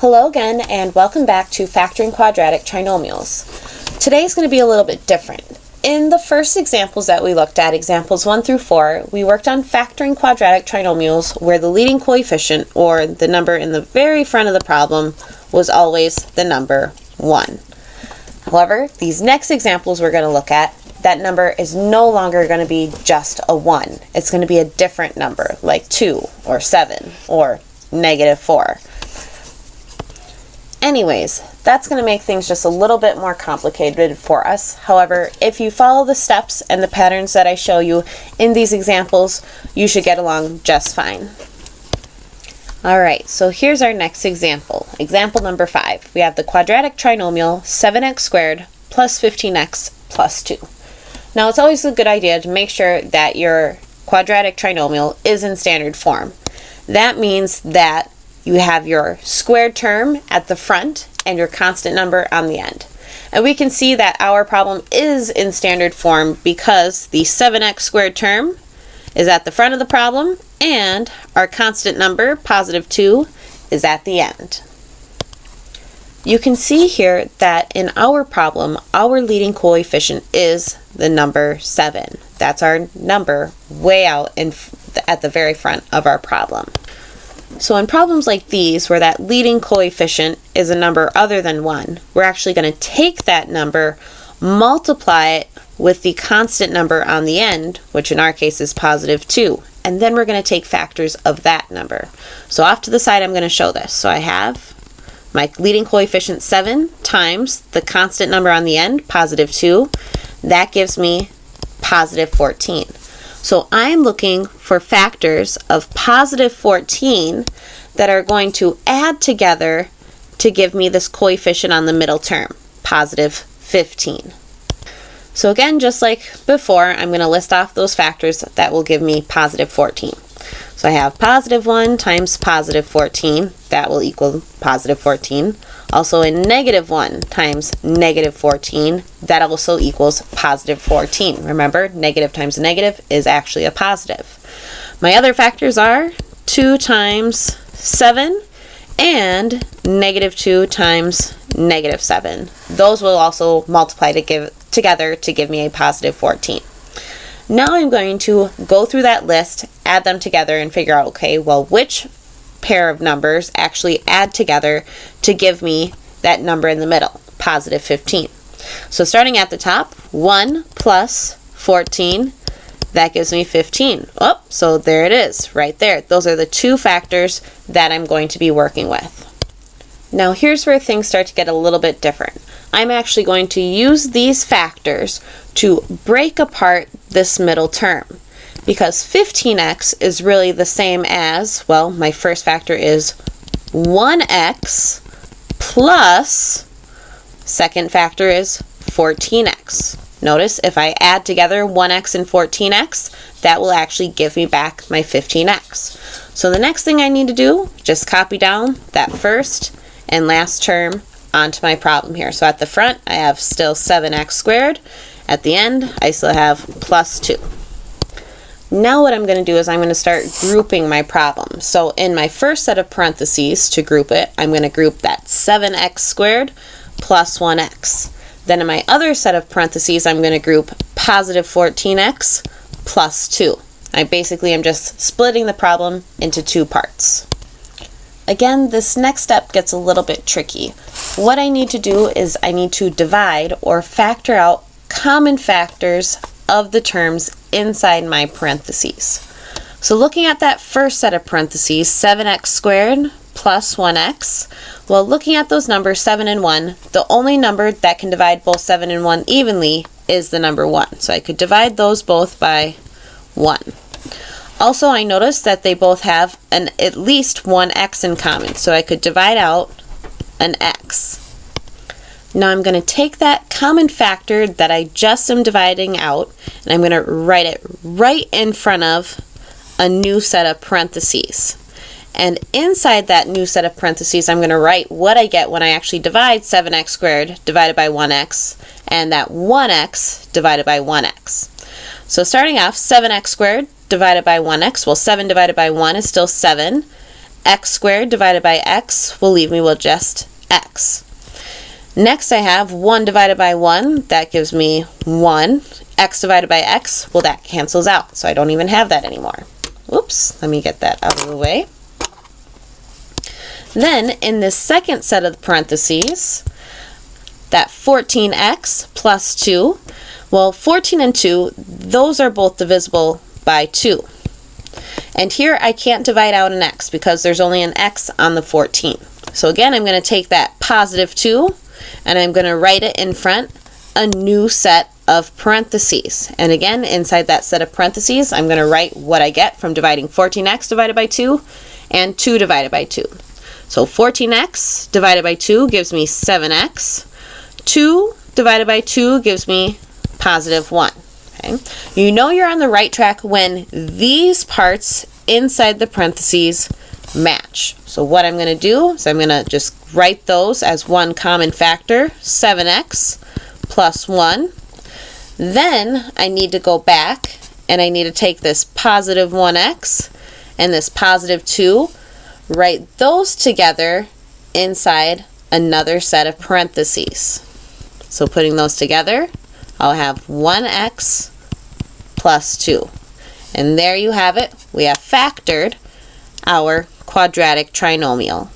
Hello again, and welcome back to Factoring Quadratic Trinomials. Today is going to be a little bit different. In the first examples that we looked at, examples 1 through 4, we worked on factoring quadratic trinomials where the leading coefficient, or the number in the very front of the problem, was always the number 1. However, these next examples we're going to look at, that number is no longer going to be just a 1. It's going to be a different number, like 2, or 7, or -4. Anyways, that's going to make things just a little bit more complicated for us. However, if you follow the steps and the patterns that I show you in these examples, you should get along just fine. Alright, so here's our next example. Example number 5. We have the quadratic trinomial 7x squared plus 15x plus 2. Now, it's always a good idea to make sure that your quadratic trinomial is in standard form. That means that you have your squared term at the front and your constant number on the end. And we can see that our problem is in standard form because the 7x squared term is at the front of the problem and our constant number, positive 2, is at the end. You can see here that in our problem, our leading coefficient is the number 7. That's our number way out at the very front of our problem. So in problems like these, where that leading coefficient is a number other than 1, we're actually going to take that number, multiply it with the constant number on the end, which in our case is positive 2, and then we're going to take factors of that number. So off to the side, I'm going to show this. So I have my leading coefficient 7 times the constant number on the end, positive 2. That gives me positive 14. So I'm looking for factors of positive 14 that are going to add together to give me this coefficient on the middle term, positive 15. So again, just like before, I'm going to list off those factors that will give me positive 14. So I have positive 1 times positive 14, that will equal positive 14. Also a negative 1 times negative 14, that also equals positive 14. Remember, negative times a negative is actually a positive. My other factors are 2 times 7 and negative 2 times negative 7. Those will also multiply together to give me a positive 14. Now I'm going to go through that list, add them together, and figure out, okay, well, which pair of numbers actually add together to give me that number in the middle, positive 15. So starting at the top, 1 plus 14, that gives me 15. Oh, so there it is, right there. Those are the two factors that I'm going to be working with. Now here's where things start to get a little bit different. I'm actually going to use these factors to break apart this middle term, because 15x is really the same as, well, my first factor is 1x plus, second factor is 14x. Notice if I add together 1x and 14x, that will actually give me back my 15x. So the next thing I need to do, just copy down that first and last term onto my problem here. So at the front, I have still 7x squared. At the end, I still have plus 2. Now what I'm going to do is I'm going to start grouping my problem. So in my first set of parentheses, to group it, I'm going to group that 7x squared plus 1x. Then in my other set of parentheses, I'm going to group positive 14x plus 2. I basically am just splitting the problem into two parts. Again, this next step gets a little bit tricky. What I need to do is I need to divide or factor out common factors of the terms inside my parentheses. So looking at that first set of parentheses, 7x squared plus 1x, well, looking at those numbers 7 and 1, the only number that can divide both 7 and 1 evenly is the number 1. So I could divide those both by 1. Also, I noticed that they both have at least one x in common, so I could divide out an x. Now I'm going to take that common factor that I just am dividing out, and I'm going to write it right in front of a new set of parentheses. And inside that new set of parentheses, I'm going to write what I get when I actually divide 7x squared divided by 1x, and that 1x divided by 1x. So starting off, 7x squared divided by 1x, well, 7 divided by 1 is still 7, x squared divided by x will leave me with just x. Next I have 1 divided by 1, that gives me 1. X divided by x, well that cancels out, so I don't even have that anymore. Oops, let me get that out of the way. Then in this second set of parentheses, that 14x plus 2, well 14 and 2, those are both divisible by 2. And here I can't divide out an x because there's only an x on the 14. So again, I'm going to take that positive 2 and I'm going to write it in front, a new set of parentheses. And again, inside that set of parentheses, I'm going to write what I get from dividing 14x divided by 2 and 2 divided by 2. So 14x divided by 2 gives me 7x. 2 divided by 2 gives me positive 1. Okay. You know you're on the right track when these parts inside the parentheses match. So what I'm going to do is I'm going to just write those as one common factor, 7x plus 1. Then I need to go back and I need to take this positive 1x and this positive 2, write those together inside another set of parentheses. So putting those together, I'll have 1x plus 2. And there you have it. We have factored our quadratic trinomial.